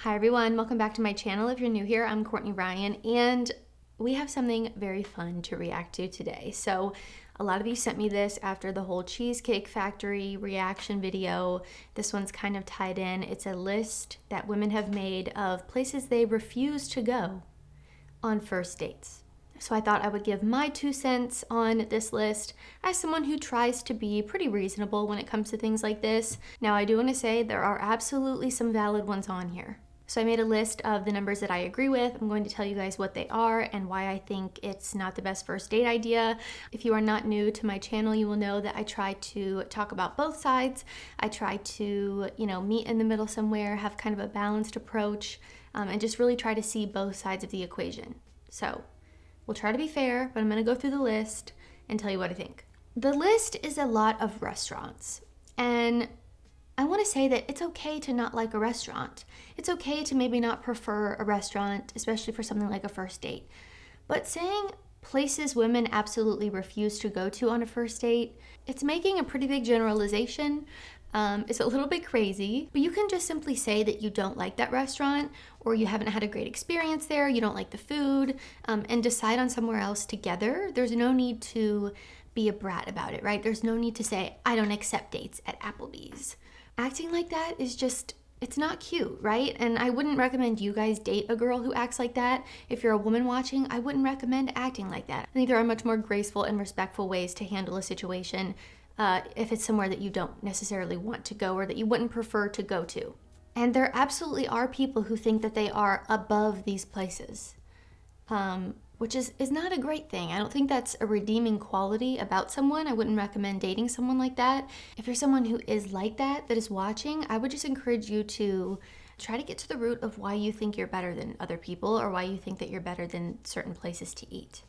Hi everyone, welcome back to my channel. If you're new here, I'm Courtney Ryan, and we have something very fun to react to today. So a lot of you sent me this after the whole Cheesecake Factory reaction video. This one's kind of tied in. It's a list that women have made of places they refuse to go on first dates. So I thought I would give my 2 cents on this list as someone who tries to be pretty reasonable when it comes to things like this. Now I do want to say there are absolutely some valid ones on here. So I made a list of the numbers that I agree with. I'm going to tell you guys what they are and why I think it's not the best first date idea. If you are not new to my channel, you will know that I try to talk about both sides. I try to, meet in the middle somewhere, have kind of a balanced approach, and just really try to see both sides of the equation. So we'll try to be fair, but I'm gonna go through the list and tell you what I think. The list is a lot of restaurants, and I want to say that it's okay to not like a restaurant. It's okay to maybe not prefer a restaurant, especially for something like a first date. But saying places women absolutely refuse to go to on a first date, it's making a pretty big generalization. It's a little bit crazy, but you can just simply say that you don't like that restaurant, or you haven't had a great experience there, you don't like the food, and decide on somewhere else together. There's no need to be a brat about it, right? There's no need to say, I don't accept dates at Applebee's. Acting like that is just, it's not cute, right? And I wouldn't recommend you guys date a girl who acts like that. If you're a woman watching, I wouldn't recommend acting like that. I think there are much more graceful and respectful ways to handle a situation if it's somewhere that you don't necessarily want to go or that you wouldn't prefer to go to. And there absolutely are people who think that they are above these places, which is not a great thing. I don't think that's a redeeming quality about someone. I wouldn't recommend dating someone like that. If you're someone who is like that is watching, I would just encourage you to try to get to the root of why you think you're better than other people or why you think that you're better than certain places to eat.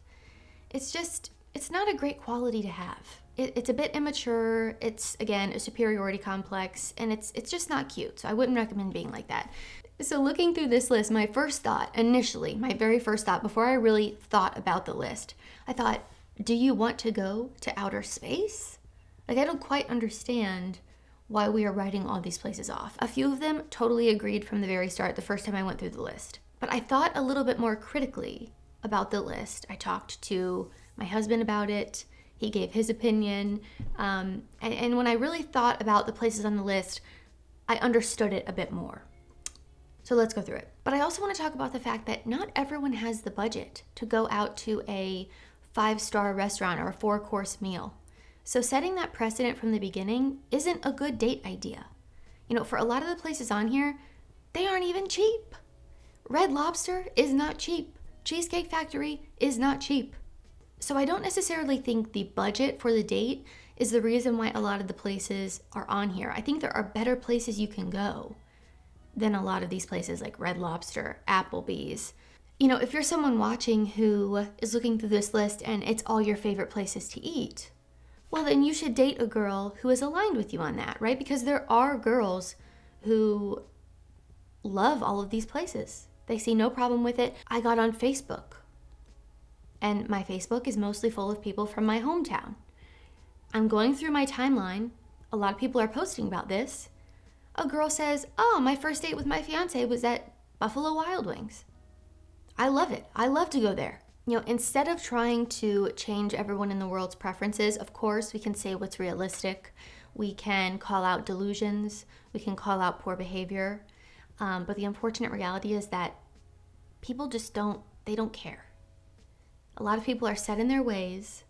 It's not a great quality to have. It's a bit immature. It's, again, a superiority complex, and it's just not cute. So I wouldn't recommend being like that. So looking through this list, my very first thought, before I really thought about the list, I thought, do you want to go to outer space? Like, I don't quite understand why we are writing all these places off. A few of them totally agreed from the very start, the first time I went through the list. But I thought a little bit more critically about the list. I talked to my husband about it. He gave his opinion. And when I really thought about the places on the list, I understood it a bit more. So let's go through it. But I also want to talk about the fact that not everyone has the budget to go out to a 5-star restaurant or a 4-course meal. So setting that precedent from the beginning isn't a good date idea. For a lot of the places on here, they aren't even cheap. Red Lobster is not cheap. Cheesecake Factory is not cheap. So I don't necessarily think the budget for the date is the reason why a lot of the places are on here. I think there are better places you can go than a lot of these places like Red Lobster, Applebee's. If you're someone watching who is looking through this list and it's all your favorite places to eat, well, then you should date a girl who is aligned with you on that, right? Because there are girls who love all of these places. They see no problem with it. I got on Facebook, and my Facebook is mostly full of people from my hometown. I'm going through my timeline. A lot of people are posting about this. A girl says, oh, my first date with my fiance was at Buffalo Wild Wings. I love it. I love to go there. Instead of trying to change everyone in the world's preferences, of course, we can say what's realistic. We can call out delusions. We can call out poor behavior. But the unfortunate reality is that people just don't care. A lot of people are set in their ways,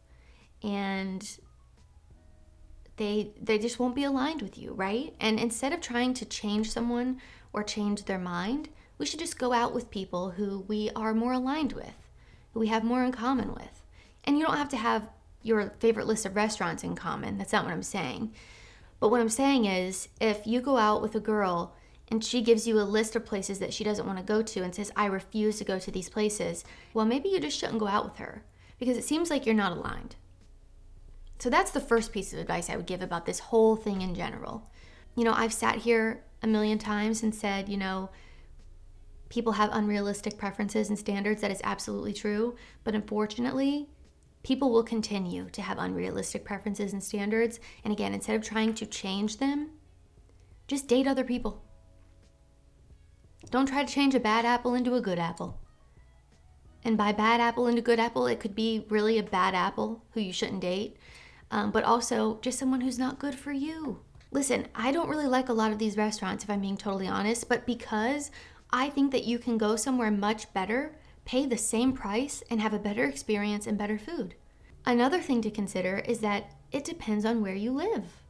and they just won't be aligned with you, right? And instead of trying to change someone or change their mind, we should just go out with people who we are more aligned with, who we have more in common with. And you don't have to have your favorite list of restaurants in common. That's not what I'm saying. But what I'm saying is, if you go out with a girl and she gives you a list of places that she doesn't want to go to and says, I refuse to go to these places, well, maybe you just shouldn't go out with her, because it seems like you're not aligned. So that's the first piece of advice I would give about this whole thing in general. I've sat here a million times and said, people have unrealistic preferences and standards. That is absolutely true. But unfortunately, people will continue to have unrealistic preferences and standards. And again, instead of trying to change them, just date other people. Don't try to change a bad apple into a good apple. And by bad apple into good apple, it could be really a bad apple who you shouldn't date, but also just someone who's not good for you. Listen, I don't really like a lot of these restaurants, if I'm being totally honest, but because I think that you can go somewhere much better, pay the same price, and have a better experience and better food. Another thing to consider is that it depends on where you live.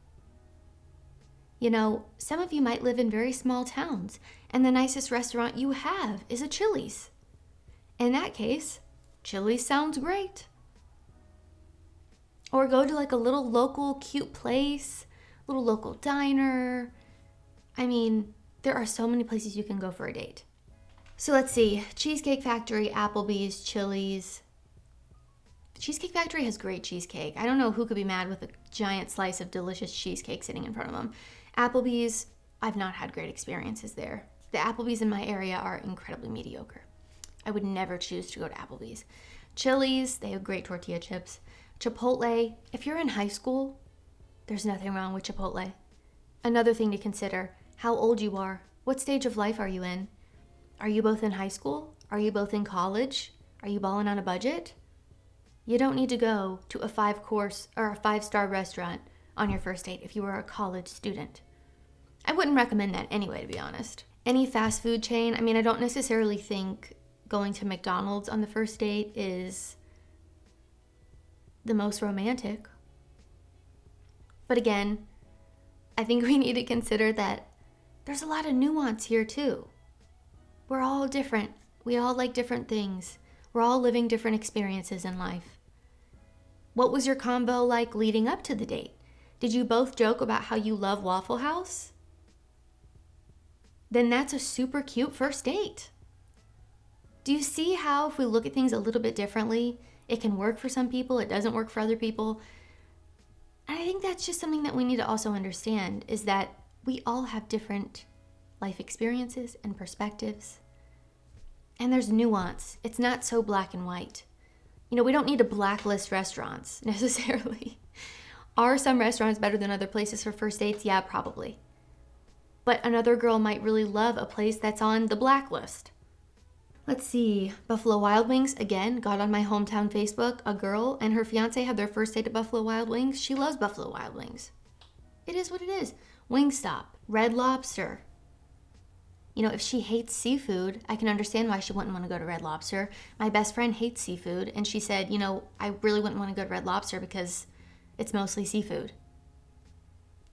You know, some of you might live in very small towns, and the nicest restaurant you have is a Chili's. In that case, Chili's sounds great. Or go to like a little local cute place, little local diner. I mean, there are so many places you can go for a date. So let's see, Cheesecake Factory, Applebee's, Chili's. Cheesecake Factory has great cheesecake. I don't know who could be mad with a giant slice of delicious cheesecake sitting in front of them. Applebee's, I've not had great experiences there. The Applebee's in my area are incredibly mediocre. I would never choose to go to Applebee's. Chili's, they have great tortilla chips. Chipotle, if you're in high school, there's nothing wrong with Chipotle. Another thing to consider, how old you are. What stage of life are you in? Are you both in high school? Are you both in college? Are you balling on a budget? You don't need to go to a 5-course or a 5-star restaurant on your first date if you were a college student. I wouldn't recommend that anyway, to be honest. Any fast food chain, I mean, I don't necessarily think going to McDonald's on the first date is the most romantic. But again, I think we need to consider that there's a lot of nuance here too. We're all different. We all like different things. We're all living different experiences in life. What was your convo like leading up to the date? Did you both joke about how you love Waffle House? Then that's a super cute first date. Do you see how if we look at things a little bit differently, it can work for some people, it doesn't work for other people? And I think that's just something that we need to also understand, is that we all have different life experiences and perspectives. And there's nuance. It's not so black and white. You know, we don't need to blacklist restaurants necessarily. Are some restaurants better than other places for first dates? Yeah, probably. But another girl might really love a place that's on the blacklist. Let's see, Buffalo Wild Wings, again, got on my hometown Facebook. A girl and her fiance had their first date at Buffalo Wild Wings. She loves Buffalo Wild Wings. It is what it is. Wingstop, Red Lobster. You know, if she hates seafood, I can understand why she wouldn't want to go to Red Lobster. My best friend hates seafood, and she said, you know, I really wouldn't want to go to Red Lobster because it's mostly seafood.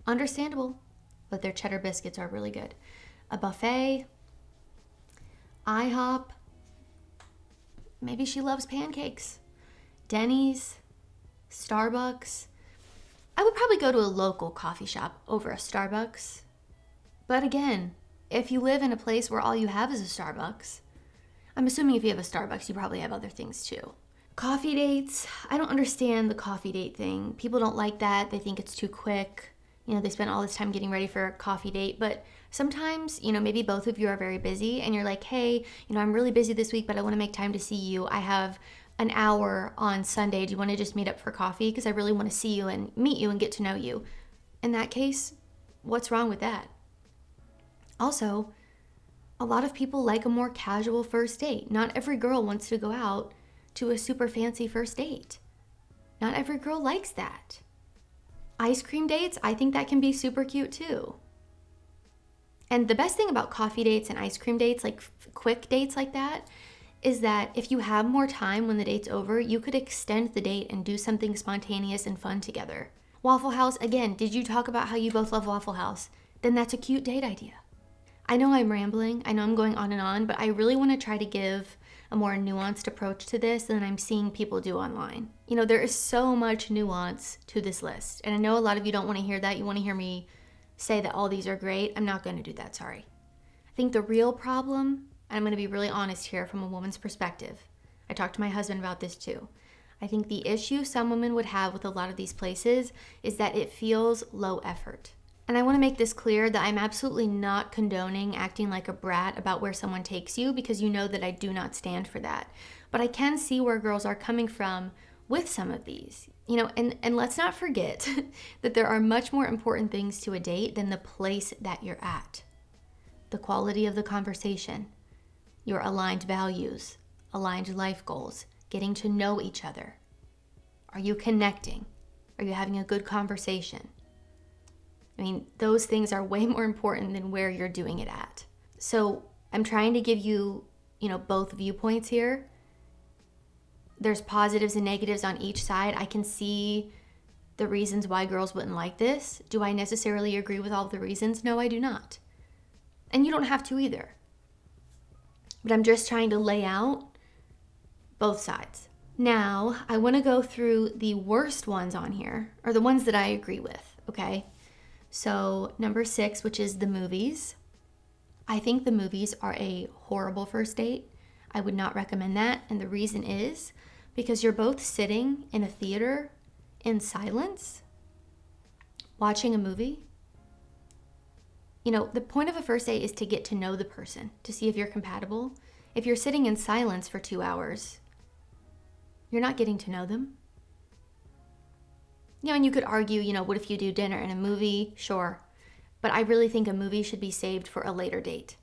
Understandable, but their cheddar biscuits are really good. A buffet, IHOP, maybe she loves pancakes. Denny's, Starbucks. I would probably go to a local coffee shop over a Starbucks. But again, if you live in a place where all you have is a Starbucks, I'm assuming if you have a Starbucks, you probably have other things too. Coffee dates, I don't understand the coffee date thing. People don't like that. They think it's too quick. You know, they spend all this time getting ready for a coffee date, but sometimes, you know, maybe both of you are very busy and you're like, hey, you know, I'm really busy this week, but I want to make time to see you. I have an hour on Sunday. Do you want to just meet up for coffee? Because I really want to see you and meet you and get to know you. In that case, what's wrong with that? Also, a lot of people like a more casual first date. Not every girl wants to go out to a super fancy first date. Not every girl likes that. Ice cream dates, I think that can be super cute too. And the best thing about coffee dates and ice cream dates, like quick dates like that, is that if you have more time when the date's over, you could extend the date and do something spontaneous and fun together. Waffle House, again, did you talk about how you both love Waffle House? Then that's a cute date idea. I know I'm rambling, I know I'm going on and on, but I really want to try to give a more nuanced approach to this than I'm seeing people do online. You know, there is so much nuance to this list, and I know a lot of you don't want to hear that. You want to hear me say that all these are great. I'm not going to do that, sorry. I think the real problem, and I'm going to be really honest here from a woman's perspective, I talked to my husband about this too. I think the issue some women would have with a lot of these places is that it feels low effort. And I want to make this clear that I'm absolutely not condoning acting like a brat about where someone takes you, because you know that I do not stand for that. But I can see where girls are coming from with some of these. You know, and let's not forget that there are much more important things to a date than the place that you're at. the quality of the conversation, your aligned values, aligned life goals, getting to know each other. Are you connecting? Are you having a good conversation? I mean, those things are way more important than where you're doing it at. So I'm trying to give you, both viewpoints here. There's positives and negatives on each side. I can see the reasons why girls wouldn't like this. Do I necessarily agree with all the reasons? No, I do not. And you don't have to either. But I'm just trying to lay out both sides. Now, I want to go through the worst ones on here, or the ones that I agree with, okay? So, number 6, which is the movies. I think the movies are a horrible first date. I would not recommend that, and the reason is because you're both sitting in a theater in silence, watching a movie. The point of a first date is to get to know the person, to see if you're compatible. If you're sitting in silence for 2 hours, you're not getting to know them. And you could argue, what if you do dinner and a movie? Sure. But I really think a movie should be saved for a later date.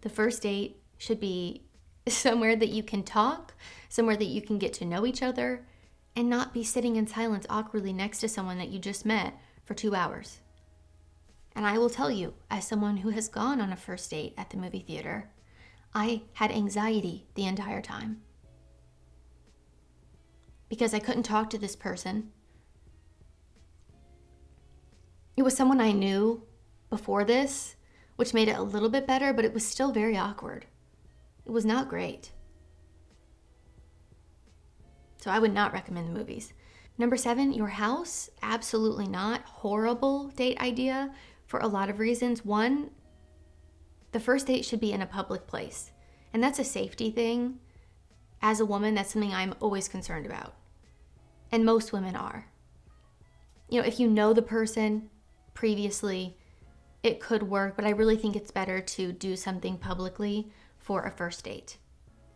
The first date should be somewhere that you can talk, somewhere that you can get to know each other, and not be sitting in silence awkwardly next to someone that you just met for 2 hours. And I will tell you, as someone who has gone on a first date at the movie theater, I had anxiety the entire time. Because I couldn't talk to this person. It was someone I knew before this, which made it a little bit better, but it was still very awkward. It was not great. So I would not recommend the movies. Number 7, your house. Absolutely not. Horrible date idea for a lot of reasons. One, the first date should be in a public place. And that's a safety thing. As a woman, that's something I'm always concerned about. And most women are. If you know the person previously, it could work, but I really think it's better to do something publicly for a first date.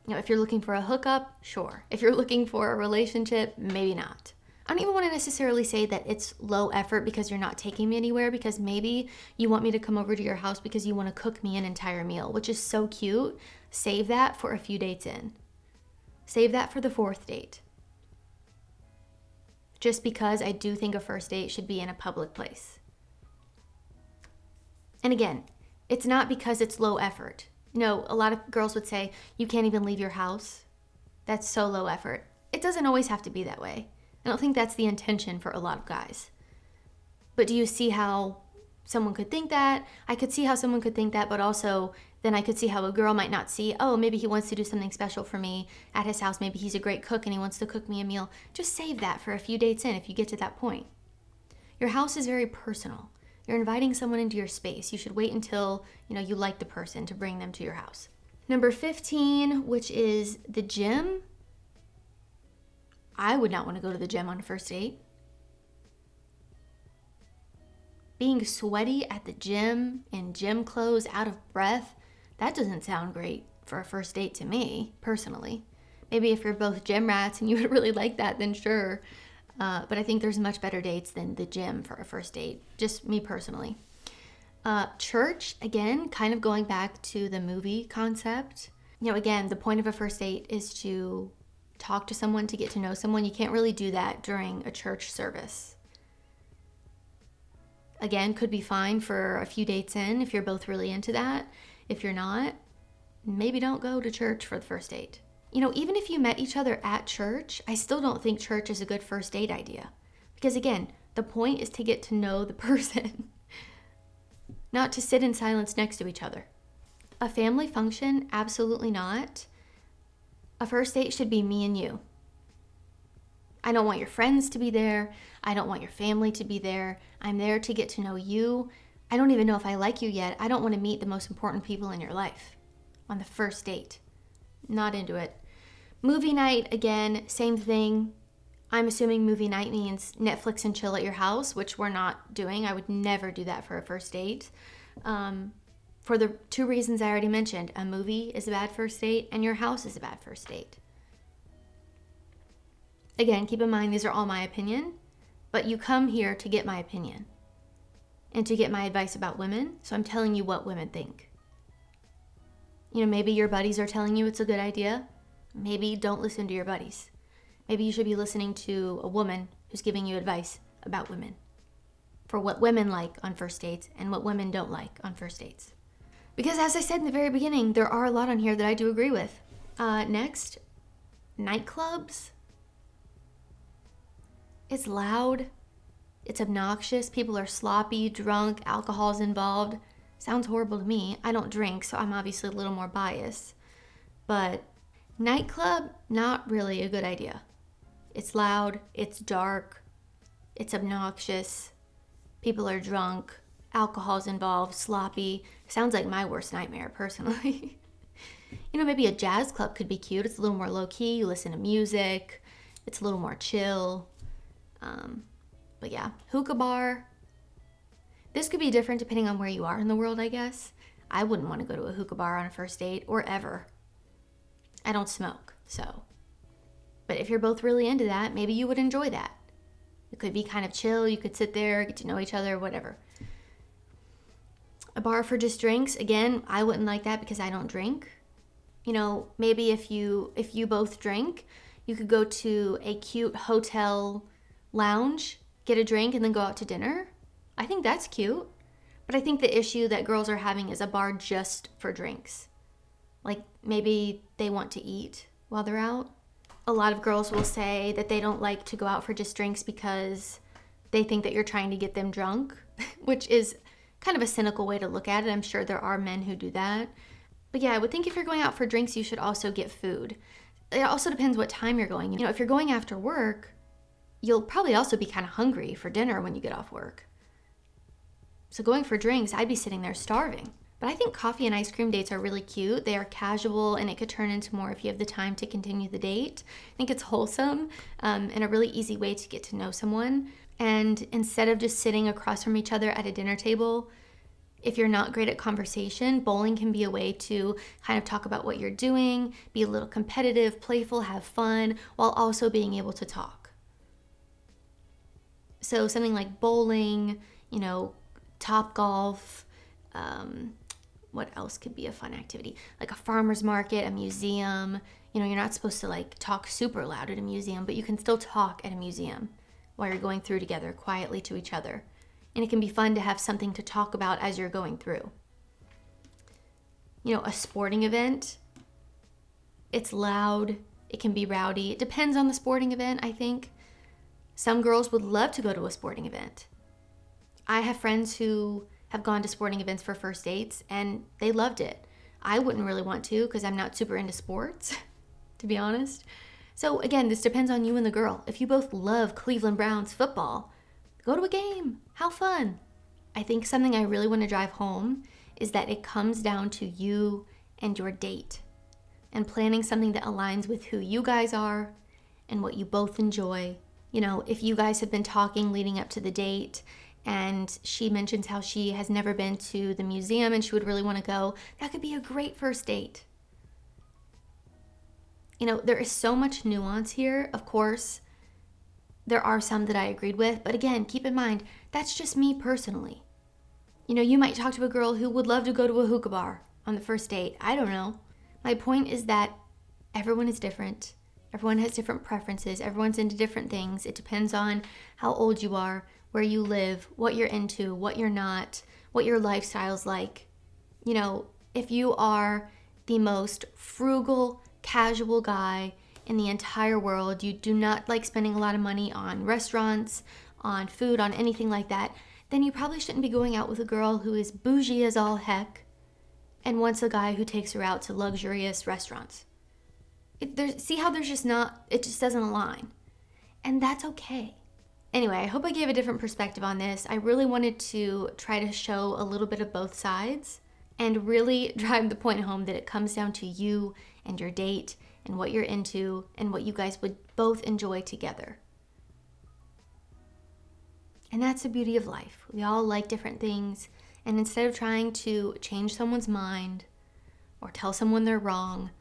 If you're looking for a hookup, sure. If you're looking for a relationship, maybe not. I don't even want to necessarily say that it's low effort because you're not taking me anywhere, because maybe you want me to come over to your house because you want to cook me an entire meal, which is so cute. Save that for a few dates in. Save that for the 4th date. Just because I do think a first date should be in a public place. And again, it's not because it's low effort. A lot of girls would say, you can't even leave your house. That's so low effort. It doesn't always have to be that way. I don't think that's the intention for a lot of guys. But do you see how someone could think that? I could see how someone could think that, but also then I could see how a girl might not see, oh, maybe he wants to do something special for me at his house. Maybe he's a great cook and he wants to cook me a meal. Just save that for a few dates in if you get to that point. Your house is very personal. You're inviting someone into your space. You should wait until, you like the person to bring them to your house. Number 15, which is the gym. I would not want to go to the gym on a first date. Being sweaty at the gym, in gym clothes, out of breath, that doesn't sound great for a first date to me, personally. Maybe if you're both gym rats and you would really like that, then sure. But I think there's much better dates than the gym for a first date, just me personally. Church, again, kind of going back to the movie concept. Again, the point of a first date is to talk to someone, to get to know someone. You can't really do that during a church service. Again, could be fine for a few dates in if you're both really into that. If you're not, maybe don't go to church for the first date. Even if you met each other at church, I still don't think church is a good first date idea. Because again, the point is to get to know the person, not to sit in silence next to each other. A family function, absolutely not. A first date should be me and you. I don't want your friends to be there. I don't want your family to be there. I'm there to get to know you. I don't even know if I like you yet. I don't want to meet the most important people in your life on the first date. Not into it. Movie night, again, same thing. I'm assuming movie night means Netflix and chill at your house, which we're not doing. I would never do that for a first date. For the 2 reasons I already mentioned. A movie is a bad first date, and your house is a bad first date. Again, keep in mind, these are all my opinion, but you come here to get my opinion. and to get my advice about women. So I'm telling you what women think. Maybe your buddies are telling you it's a good idea. Maybe don't listen to your buddies. Maybe you should be listening to a woman who's giving you advice about women, for what women like on first dates and what women don't like on first dates. Because as I said in the very beginning, there are a lot on here that I do agree with. Next, nightclubs. It's loud. It's obnoxious. People are sloppy, drunk, alcohol's involved. Sounds horrible to me. I don't drink, so I'm obviously a little more biased. But nightclub, not really a good idea. It's loud, it's dark, it's obnoxious. People are drunk, alcohol's involved, sloppy. Sounds like my worst nightmare, personally. Maybe a jazz club could be cute. It's a little more low-key. You listen to music. It's a little more chill. But yeah, hookah bar. This could be different depending on where you are in the world, I guess. I wouldn't want to go to a hookah bar on a first date, or ever. I don't smoke, so. But if you're both really into that, maybe you would enjoy that. It could be kind of chill. You could sit there, get to know each other, whatever. A bar for just drinks, again, I wouldn't like that because I don't drink. Maybe if you both drink, you could go to a cute hotel lounge, get a drink, and then go out to dinner. I think that's cute. But I think the issue that girls are having is a bar just for drinks. Like maybe they want to eat while they're out. A lot of girls will say that they don't like to go out for just drinks because they think that you're trying to get them drunk, which is kind of a cynical way to look at it. I'm sure there are men who do that. But yeah, I would think if you're going out for drinks, you should also get food. It also depends what time you're going. If you're going after work, you'll probably also be kind of hungry for dinner when you get off work. So going for drinks, I'd be sitting there starving. But I think coffee and ice cream dates are really cute. They are casual, and it could turn into more if you have the time to continue the date. I think it's wholesome and a really easy way to get to know someone. And instead of just sitting across from each other at a dinner table, if you're not great at conversation, bowling can be a way to kind of talk about what you're doing, be a little competitive, playful, have fun, while also being able to talk. So something like bowling, Topgolf, what else could be a fun activity? Like a farmer's market, a museum. You're not supposed to talk super loud at a museum, but you can still talk at a museum while you're going through together quietly to each other. And it can be fun to have something to talk about as you're going through. A sporting event, it's loud, it can be rowdy. It depends on the sporting event, I think. Some girls would love to go to a sporting event. I have friends who have gone to sporting events for first dates and they loved it. I wouldn't really want to because I'm not super into sports, to be honest. So again, this depends on you and the girl. If you both love Cleveland Browns football, go to a game. How fun. I think something I really want to drive home is that it comes down to you and your date and planning something that aligns with who you guys are and what you both enjoy. If you guys have been talking leading up to the date and she mentions how she has never been to the museum and she would really want to go, that could be a great first date. There is so much nuance here. Of course, there are some that I agreed with, but again, keep in mind, that's just me personally. You might talk to a girl who would love to go to a hookah bar on the first date. I don't know. My point is that everyone is different. Everyone has different preferences. Everyone's into different things. It depends on how old you are, where you live, what you're into, what you're not, what your lifestyle's like. If you are the most frugal, casual guy in the entire world, you do not like spending a lot of money on restaurants, on food, on anything like that, then you probably shouldn't be going out with a girl who is bougie as all heck and wants a guy who takes her out to luxurious restaurants. It just doesn't align. And that's okay. Anyway, I hope I gave a different perspective on this. I really wanted to try to show a little bit of both sides and really drive the point home that it comes down to you and your date and what you're into and what you guys would both enjoy together. And that's the beauty of life. We all like different things, and instead of trying to change someone's mind or tell someone they're wrong,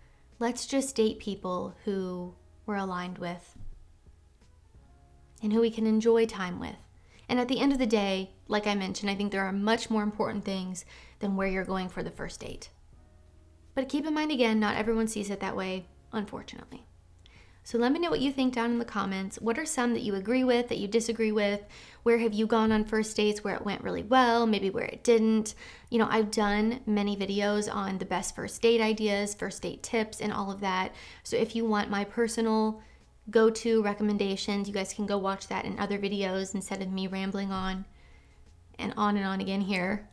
let's just date people who we're aligned with and who we can enjoy time with. And at the end of the day, like I mentioned, I think there are much more important things than where you're going for the first date. But keep in mind again, not everyone sees it that way, unfortunately. So let me know what you think down in the comments. What are some that you agree with, that you disagree with? Where have you gone on first dates where it went really well, maybe where it didn't? You know, I've done many videos on the best first date ideas, first date tips, and all of that. So if you want my personal go-to recommendations, you guys can go watch that in other videos instead of me rambling on and on again here.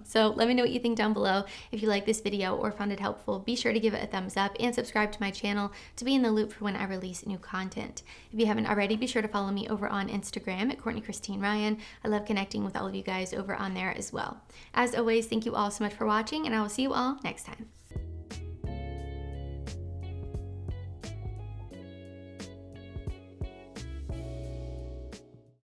So let me know what you think down below. If you like this video or found it helpful, be sure to give it a thumbs up and subscribe to my channel to be in the loop for when I release new content. If you haven't already, be sure to follow me over on Instagram at Courtney Christine Ryan. I love connecting with all of you guys over on there as well. As always, thank you all so much for watching, and I will see you all next time.